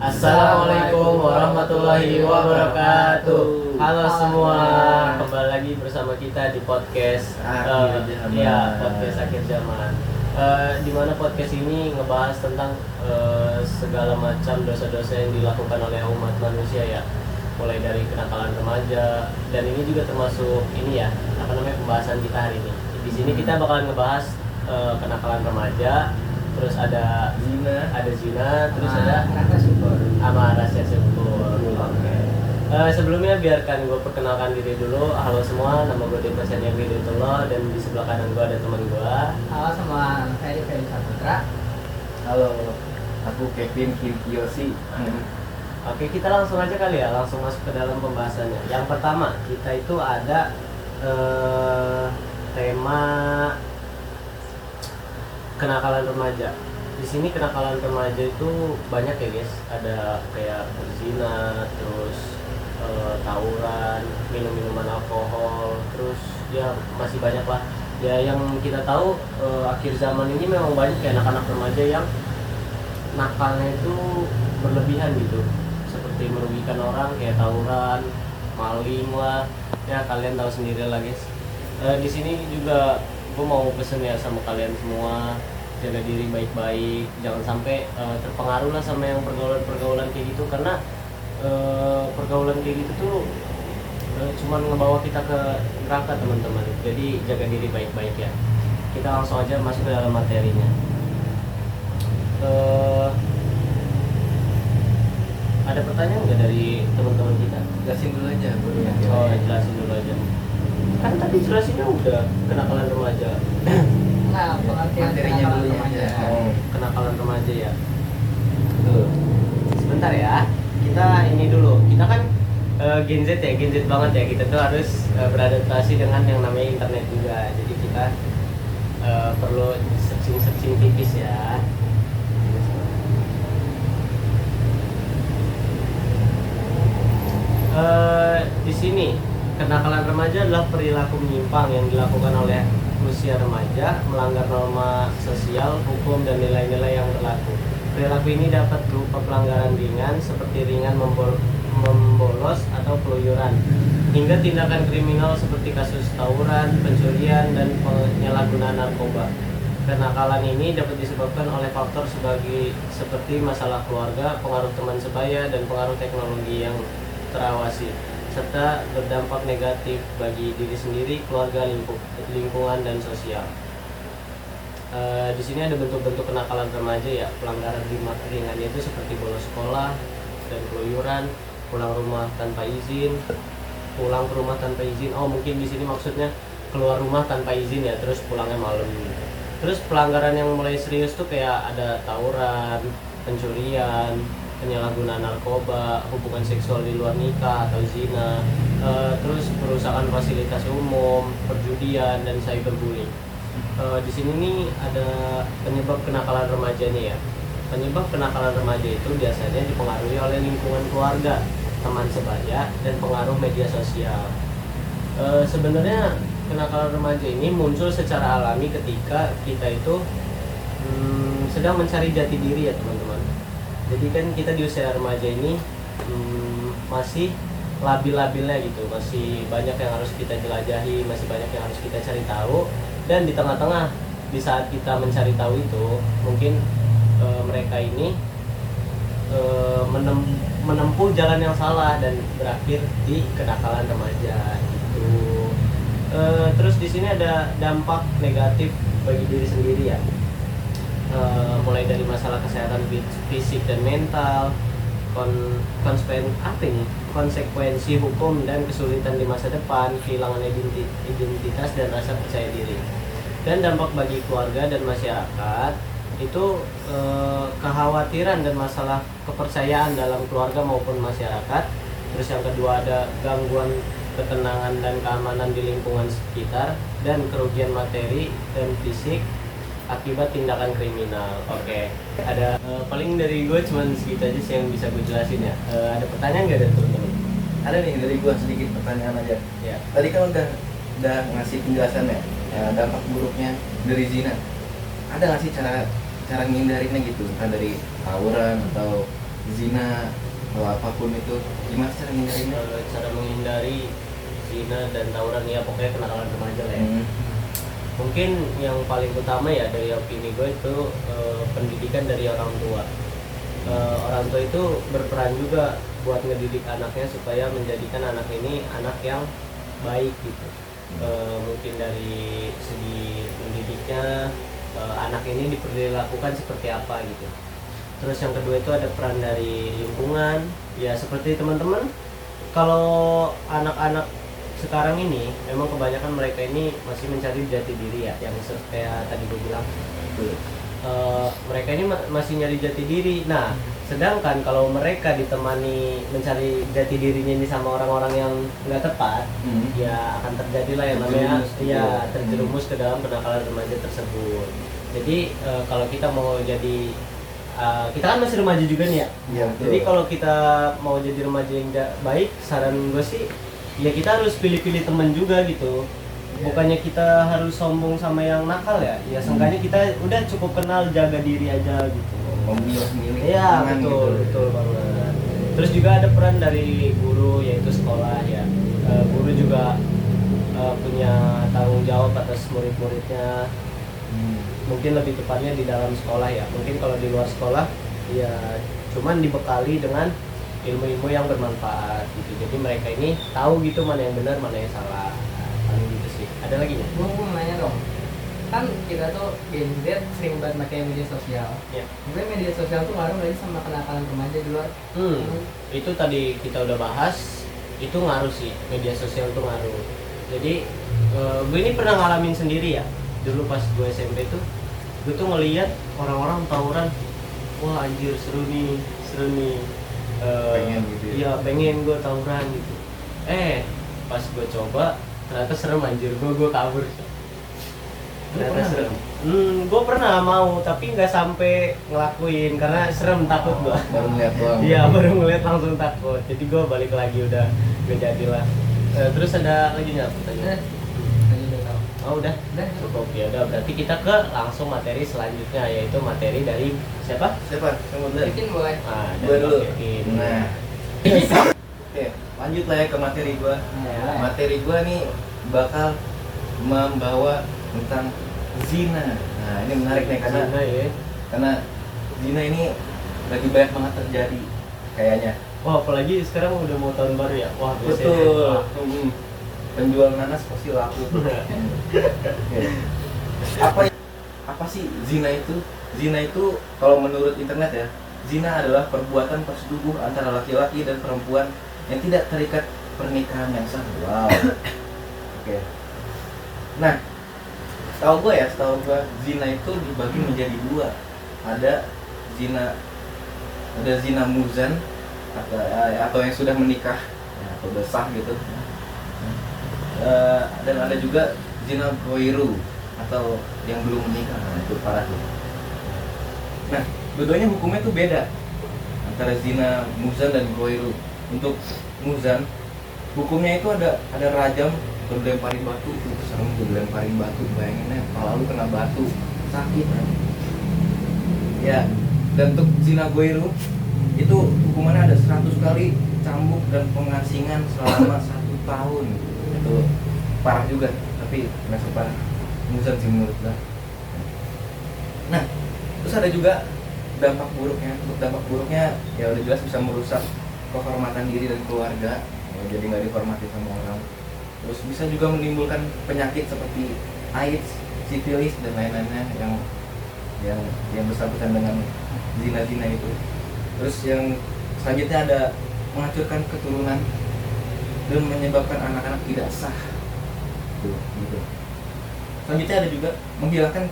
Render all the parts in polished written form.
Assalamualaikum warahmatullahi wabarakatuh. Halo semua, kembali lagi bersama kita di podcast podcast akhir zaman. Di mana podcast ini ngebahas tentang segala macam dosa-dosa yang dilakukan oleh umat manusia ya, mulai dari kenakalan remaja, dan ini juga termasuk pembahasan kita hari ini. Di sini kita bakalan ngebahas kenakalan remaja, terus ada zina, terus ada rahasia syukur. Oke. Sebelumnya biarkan gue perkenalkan diri dulu. Halo semua, nama gue Dimas Hidayatullah, dan di sebelah kanan gue ada teman gue. Halo semua, saya Ferry Saputra. Halo, aku Kevin Kiyoshi. Oke, kita langsung aja kali ya, langsung masuk ke dalam pembahasannya. Yang pertama, kita itu ada tema kenakalan remaja. Di sini kenakalan remaja itu banyak ya guys. Ada kayak berzina, terus tawuran, minum-minuman alkohol, terus ya masih banyak lah. Ya yang kita tahu akhir zaman ini memang banyak ya anak-anak remaja yang nakalnya itu berlebihan gitu. Seperti merugikan orang kayak tawuran, maling lah. Ya kalian tahu sendiri lah guys. Di sini juga gue mau pesen ya sama kalian semua, jaga diri baik-baik, jangan sampai terpengaruh lah sama yang pergaulan kayak gitu, karena pergaulan kayak gitu tuh cuman ngebawa kita ke neraka teman-teman. Jadi jaga diri baik-baik ya. Kita langsung aja masuk ke dalam materinya. Ada pertanyaan nggak dari teman-teman kita? Jelasin dulu aja, Jelasin dulu aja. Kan tadi jelasinnya udah kenakalan remaja. Nah, pengertian materinya kenakalan dulu remaja. Kenakalan remaja ya. Sebentar ya. Kita ini dulu. Kita kan Gen Z ya, Gen Z banget ya. Kita tuh harus beradaptasi dengan yang namanya internet juga. Jadi kita perlu searching tipis ya. Di sini kenakalan remaja adalah perilaku menyimpang yang dilakukan oleh usia remaja, melanggar norma sosial, hukum, dan nilai-nilai yang berlaku. Perilaku ini dapat berupa pelanggaran ringan seperti membolos atau keluyuran, hingga tindakan kriminal seperti kasus tawuran, pencurian, dan penyalahgunaan narkoba. Kenakalan ini dapat disebabkan oleh faktor seperti masalah keluarga, pengaruh teman sebaya, dan pengaruh teknologi yang terawasi, serta berdampak negatif bagi diri sendiri, keluarga, lingkungan, dan sosial. Di sini ada bentuk-bentuk kenakalan remaja ya. Pelanggaran ringannya itu seperti bolos sekolah dan keluyuran, pulang ke rumah tanpa izin. Mungkin di sini maksudnya keluar rumah tanpa izin ya, terus pulangnya malam. Terus pelanggaran yang mulai serius tuh kayak ada tawuran, pencurian, penyalahgunaan narkoba, hubungan seksual di luar nikah atau zina, terus perusakan fasilitas umum, perjudian, dan cyberbullying. Di sini nih ada penyebab kenakalan remajanya ya. Penyebab kenakalan remaja itu biasanya dipengaruhi oleh lingkungan keluarga, teman sebaya, dan pengaruh media sosial. Sebenarnya kenakalan remaja ini muncul secara alami ketika kita itu sedang mencari jati diri ya teman-teman. Jadi kan kita di usia remaja ini masih labil-labilnya gitu, masih banyak yang harus kita jelajahi, masih banyak yang harus kita cari tahu. Dan di tengah-tengah, di saat kita mencari tahu itu, mungkin mereka ini menempuh jalan yang salah dan berakhir di kenakalan remaja gitu. Terus di sini ada dampak negatif bagi diri sendiri ya. Mulai dari masalah kesehatan fisik dan mental, konsekuensi hukum dan kesulitan di masa depan, kehilangan identitas dan rasa percaya diri. Dan dampak bagi keluarga dan masyarakat itu kekhawatiran dan masalah kepercayaan dalam keluarga maupun masyarakat. Terus yang kedua ada gangguan ketenangan dan keamanan di lingkungan sekitar, dan kerugian materi dan fisik akibat tindakan kriminal. Oke. Ada paling dari gue cuman segitu aja sih yang bisa gue jelasin ya. Ada pertanyaan nggak dari teman-teman? Ada nih dari gua sedikit pertanyaan aja. Ya. Tadi kan udah ngasih penjelasan ya, dampak buruknya dari zina. Ada nggak sih cara ngindarinnya gitu, kan dari tawuran atau zina atau apapun itu, gimana cara menghindarinya? Cara menghindari zina dan tawuran ya pokoknya kenakalan remaja lah ya. Mungkin yang paling utama ya dari opini gue itu pendidikan dari orang tua. Orang tua itu berperan juga buat ngedidik anaknya supaya menjadikan anak ini anak yang baik gitu. Mungkin dari segi pendidiknya anak ini diperlakukan seperti apa gitu. Terus yang kedua itu ada peran dari lingkungan ya, seperti teman-teman kalau anak-anak sekarang ini memang kebanyakan mereka ini masih mencari jati diri ya, yang kayak tadi gue bilang mereka ini masih nyari jati diri. Nah sedangkan kalau mereka ditemani mencari jati dirinya ini sama orang-orang yang nggak tepat, ya akan terjadilah yang namanya ya terjerumus ke dalam kenakalan remaja tersebut. Jadi kalau kita mau jadi kita kan masih remaja juga nih ya. Iya, betul. Jadi kalau kita mau jadi remaja yang baik, saran gue sih ya kita harus pilih-pilih teman juga gitu. Bukannya kita harus sombong sama yang nakal ya. Ya seenggaknya kita udah cukup kenal, jaga diri aja gitu. Memilih Iya teman betul, gitu. betul banget. Terus juga ada peran dari guru yaitu sekolah ya. Guru juga punya tanggung jawab atas murid-muridnya. Mungkin lebih tepatnya di dalam sekolah ya. Mungkin kalau di luar sekolah ya cuman dibekali dengan ilmu-ilmu yang bermanfaat gitu. Jadi mereka ini tahu gitu mana yang benar, mana yang salah. Paling gitu sih. Ada lagi nggak? Gue mau nanya dong, kan kita tuh Gen Z sering banget pakai media sosial. Ya. Mungkin media sosial tuh ngaruh nggak sih sama kenakalan remaja di luar? Itu tadi kita udah bahas, itu ngaruh sih, media sosial tuh ngaruh. Jadi gue ini pernah ngalamin sendiri ya. Dulu pas gue SMP tuh, gue tuh ngeliat orang-orang tawuran, wah anjir seru nih. Pengen gitu ya? Iya pengen gue tawuran gitu. Pas gue coba, ternyata serem anjir, gue kabur. Ternyata pernah serem. Gue pernah mau, tapi nggak sampai ngelakuin karena serem, takut gue. Baru ngeliat doang. Iya baru ngeliat langsung takut. Jadi gue balik lagi udah gak jadilah. Terus ada lagi nggak pertanyaan? Tadi udah tahu. Oh udah cukup ya udah, berarti kita ke langsung materi selanjutnya, yaitu materi dari siapa? Siapa? Kamu dulu. Bikin boleh. Gue dulu. Kevin. Nah, oke, lanjut lah ya ke materi gue. Ya. Materi gue nih bakal membawa tentang zina. Nah, ini menarik nih Zina ya. karena zina ini lagi banyak banget terjadi kayaknya. Wah apalagi sekarang udah mau tahun baru ya. Wah biasanya. Betul. Wah. Penjual nanas pasti laku. Oke. Apa sih zina itu? Zina itu kalau menurut internet ya, zina adalah perbuatan persetubuh antara laki-laki dan perempuan yang tidak terikat pernikahan yang sah. Wow. Oke. Nah, setahu gue zina itu dibagi menjadi dua. Ada zina muzan atau yang sudah menikah ya, atau udah sah gitu. Dan ada juga zina goiru atau yang belum menikah. Nah, itu parah tuh. Nah, dua-duanya hukumnya tuh beda antara zina muzan dan goiru. Untuk muzan hukumnya itu ada rajam, dilemparin batu. Itu serem tuh, dilemparin batu, bayanginnya kepala lu kena batu sakit kan? Ya. Dan untuk zina goiru itu hukumannya ada 100 kali cambuk dan pengasingan selama 1 tahun. Itu parah juga, tapi nggak separah muzan sih menurut gue. Nah, terus ada juga dampak buruknya. Untuk dampak buruknya ya udah jelas bisa merusak kehormatan diri dan keluarga, ya, jadi nggak dihormati sama orang. Terus bisa juga menimbulkan penyakit seperti AIDS, sifilis dan lain-lainnya yang bersangkutan dengan zina itu. Terus yang selanjutnya ada menghancurkan keturunan dan menyebabkan anak-anak tidak sah. Tuh, gitu. Selanjutnya ada juga menghilangkan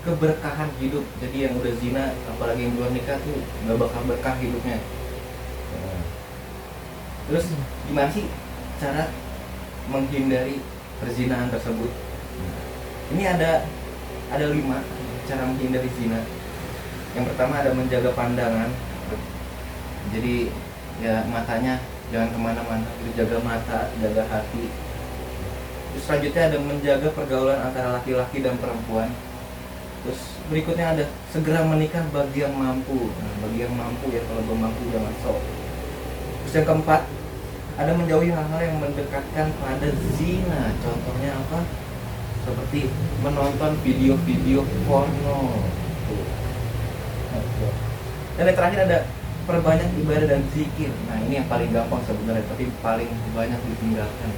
keberkahan hidup. Jadi yang udah zina, apalagi yang belum nikah tuh nggak bakal berkah hidupnya. Nah, terus gimana sih cara menghindari perzinahan tersebut? Ini ada 5 cara menghindari zina. Yang pertama ada menjaga pandangan. Jadi ya matanya jangan kemana-mana, jaga mata, jaga hati. Terus selanjutnya ada menjaga pergaulan antara laki-laki dan perempuan. Terus berikutnya ada segera menikah bagi yang mampu. Nah, bagi yang mampu ya, kalau belum mampu jangan sok. Terus yang keempat, ada menjauhi hal-hal yang mendekatkan pada zina. Contohnya apa? Seperti menonton video-video porno. Tuh. Dan yang terakhir ada perbanyak ibadah dan zikir. Nah, ini yang paling gampang sebenarnya, tapi paling banyak ditinggalkan.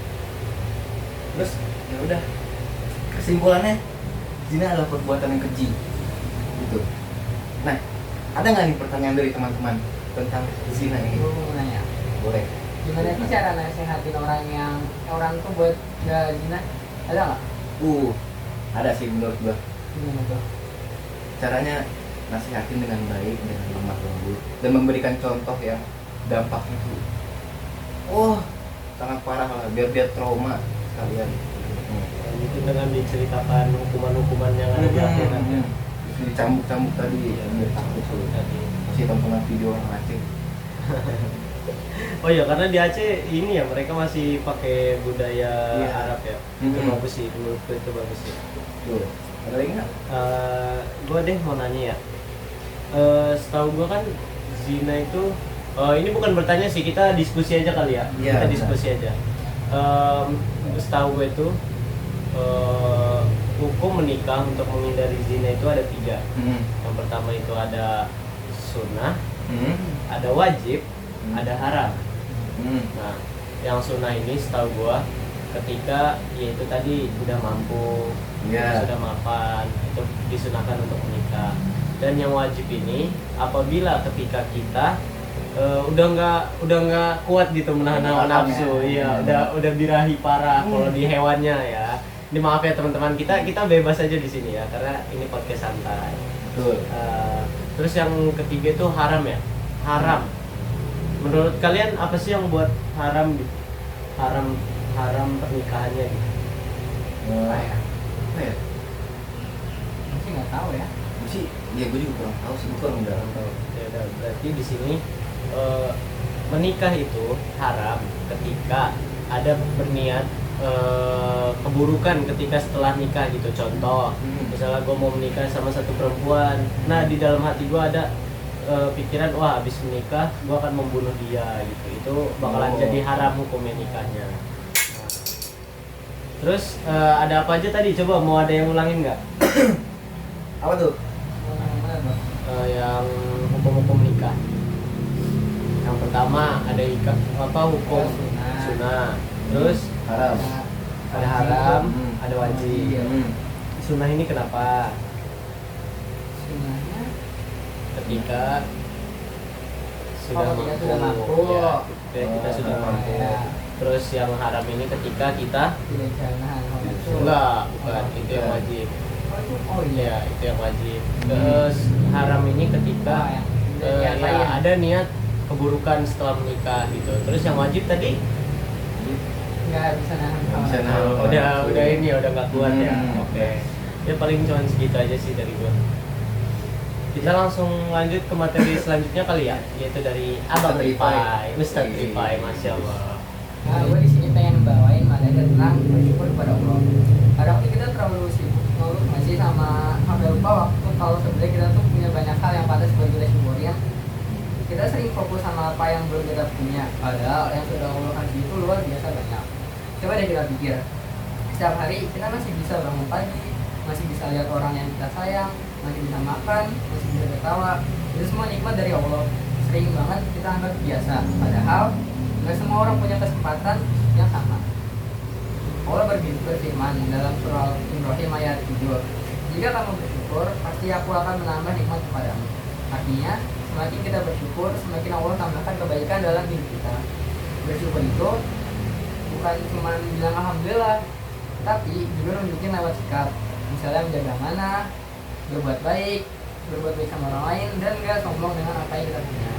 Terus ya udah, kesimpulannya zina adalah perbuatan yang keji. Gitu. Nah, ada nggak nih pertanyaan dari teman-teman tentang zina ini? Gue mau nanya, Boleh. gimana sih cara nasehatin orang tuh buat gak zina? Ada nggak? Ada sih menurut gua. Gimana tuh? Caranya nasihatin dengan baik, dengan lemah lembut, dan memberikan contoh yang dampaknya tuh sangat parah lah, biar dia trauma sekalian. Itu dengan diceritakan hukuman-hukuman yang ada di akhirat ya. Terus dicambuk-cambuk tadi ya, biar takut tuh. Tadi. Masih tontonan video orang Aceh. Oh iya, karena di Aceh ini ya mereka masih pakai budaya Iya. Arab ya. Itu Mhm. bagus sih, menurutku itu bagus sih. Tuh, ada lagi nggak? Gue deh mau nanya ya. Setahu gue kan zina itu, ini bukan bertanya sih, kita diskusi aja kali ya. Iya, Kita benar. diskusi aja. Setahu gue itu hukum menikah untuk menghindari zina itu ada 3. Yang pertama itu ada sunnah, ada wajib, ada haram. Nah, yang sunnah ini setahu gua ketika yaitu tadi udah mampu, Iya. sudah mapan, itu disunahkan untuk menikah. Dan yang wajib ini apabila ketika kita udah nggak kuat gitu menahan hawa nafsu, iya udah birahi parah kalau di hewannya ya. Ini maaf ya teman-teman, kita bebas aja di sini ya karena ini podcast santai. Betul. Terus yang ketiga itu haram ya, haram. Menurut kalian apa sih yang buat haram gitu? Haram pernikahannya gitu. Apa ya? Apa ya? Masih nggak tahu ya. Gua sih, ya gue juga kurang tahu sih, gue kurang dalam tahu. Ya udah, berarti di sini menikah itu haram ketika ada berniat keburukan ketika setelah nikah gitu. Contoh, misalnya gue mau menikah sama satu perempuan, nah di dalam hati gue ada pikiran, wah habis menikah gue akan membunuh dia gitu. Itu bakalan jadi haram hukumnya nikahnya. Nah, terus ada apa aja tadi? Coba mau ada yang ulangin nggak? Apa tuh? Mana tuh? Yang hukum-hukum nikah. Yang pertama ada hukum sunnah. Terus Haram. ada haram, Hmm. ada wajib. Hmm. Sunnah ini kenapa? Sunnahnya Ketika Oh, kita sudah mampu. ya, ketika kita sudah Oh, mampu. ya. Terus yang haram ini ketika kita tidak jangan enggak, bukan itu yang wajib. Oh iya. Ya, itu yang wajib. Terus haram ini ketika ya, ada niat keburukan setelah menikah gitu. Terus yang wajib tadi Nggak bisa nahan Nggak bisa nahan. hawa. udah ini udah nggak kuat ya. Oke. Ya paling cuma segitu aja sih dari gua. Kita langsung lanjut ke materi selanjutnya kali ya, yaitu dari Abang Rifai, Ustadz Rifai, masya Allah. Nah, gue di sini pengen bawain materi tentang bersyukur kepada Allah. Kadang tuh kita terlalu sibuk ngeluh masih sama sampai lupa waktu kalau sebenarnya kita tuh punya banyak hal yang pantas buat kita syukurin. Kita sering fokus sama apa yang belum kita punya, padahal yang sudah Allah kasih itu luar biasa banyak. Coba deh kita pikir, setiap hari kita masih bisa bangun pagi, masih bisa lihat orang yang kita sayang, masih bisa makan, masih bisa ketawa. Itu semua nikmat dari Allah. Sering banget kita anggap biasa, padahal nggak semua orang punya kesempatan yang sama. Allah berfirman dalam surah Ibrahim ayat 7, jika kamu bersyukur, pasti aku akan menambah nikmat kepadamu. Artinya, semakin kita bersyukur, semakin Allah tambahkan kebaikan dalam hidup kita. Bersyukur itu bukan cuma bilang alhamdulillah, tapi juga nunjukin lewat sikap. Misalnya menjaga amanah, berbuat baik sama orang lain, dan gak sombong dengan apa yang kita punya.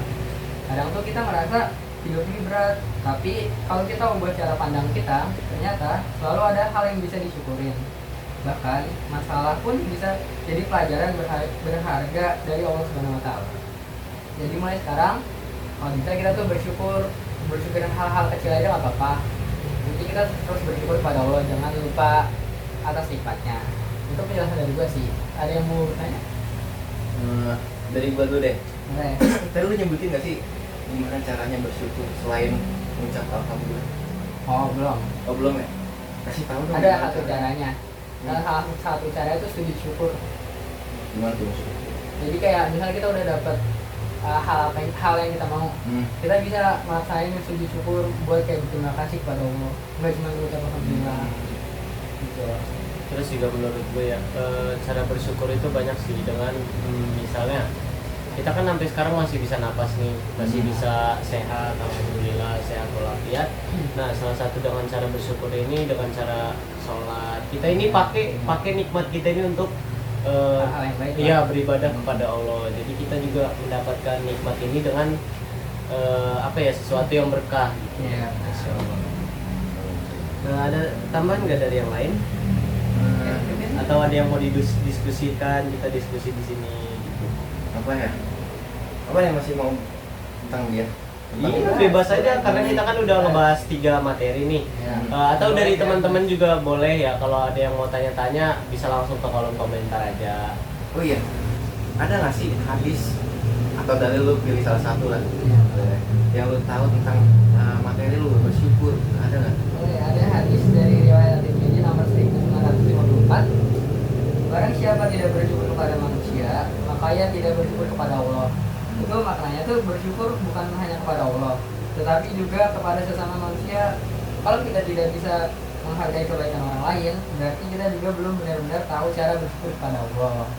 Kadang tuh kita merasa hidup ini berat, tapi kalau kita ubah cara pandang kita, ternyata selalu ada hal yang bisa disyukurin. Bahkan masalah pun bisa jadi pelajaran berharga dari Allah Subhanahu wa Ta'ala. Jadi mulai sekarang, kalau bisa kita tuh bersyukurin hal-hal kecil aja nggak apa-apa. Nanti kita terus bersyukur pada Allah, jangan lupa atas nikmatnya. Itu penjelasan dari gue sih. Ada yang mau bertanya? Dari gua dulu deh. Boleh. Tadi lu nyebutin gak sih gimana caranya bersyukur selain mengucap alhamdulillah? Oh belum. Oh belum ya? Kasih tahu dong. Ada gimana satu caranya. caranya. Salah satu cara itu sujud syukur. Gimana tuh maksudnya? Jadi kayak misalnya kita udah dapat hal yang kita mau, kita bisa maksain sujud syukur buat kayak berterima kasih kepada Allah, nggak cuma mengucap alhamdulillah gitu. Terus juga menurut gue ya, cara bersyukur itu banyak sih dengan misalnya kita kan sampai sekarang masih bisa napas nih, masih bisa sehat, alhamdulillah sehat walafiat. Nah, salah satu dengan cara bersyukur ini dengan cara sholat. Kita ini pakai nikmat kita ini untuk Hal yang baik iya lah. beribadah kepada Allah. Jadi kita juga mendapatkan nikmat ini dengan apa ya, sesuatu yang berkah gitu. Iya. Masya Allah. Nah, ada tambahan nggak dari yang lain? Atau ada yang mau didiskusikan, kita diskusi di sini gitu. Apa ya? Apa yang masih mau tentang dia? Tentang Iya, bebas aja karena kita kan udah ngebahas 3 materi nih. Ya. Atau dari teman-teman juga boleh ya, kalau ada yang mau tanya-tanya bisa langsung ke kolom komentar aja. Oh iya, ada nggak sih hadis atau dalil lu pilih salah satu lah yang lu tahu tentang materi lu bersyukur, ada nggak? Ada hadis dari riwayat Tirmidzi nomor 1954. Barang siapa tidak bersyukur kepada manusia, maka ia tidak bersyukur kepada Allah. Itu maknanya tuh bersyukur bukan hanya kepada Allah, tetapi juga kepada sesama manusia. Kalau kita tidak bisa menghargai kebaikan orang lain, berarti kita juga belum benar-benar tahu cara bersyukur kepada Allah.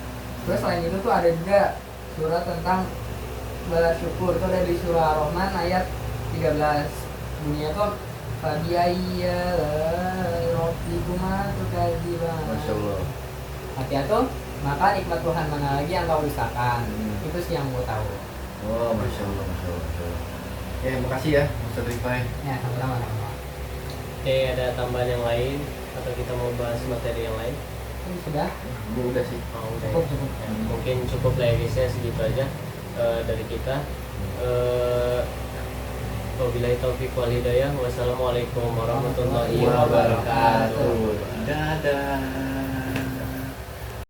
Terus selain itu tuh ada juga surat tentang bersyukur, itu ada di surah Ar-Rahman ayat 13. Bunyinya tuh Fadiyaya Rabbikuma tukadziban. Masya Allah. Artinya tuh, maka nikmat Tuhan mana lagi yang kau dustakan. Itu sih yang gue tahu. Oh, masya Allah, masya Allah, masya Allah. Ya, makasih ya, Ustaz Rifai. Ya, sama-sama. Oke, ada tambahan yang lain atau kita mau bahas materi yang lain? Ini sudah Gue udah sih. Oh, udah. cukup. Ya, mungkin cukup lah ya guys ya, segitu aja dari kita. Wabillahi taufiq wal hidayah. Wassalamualaikum warahmatullahi wabarakatuh. Dadah.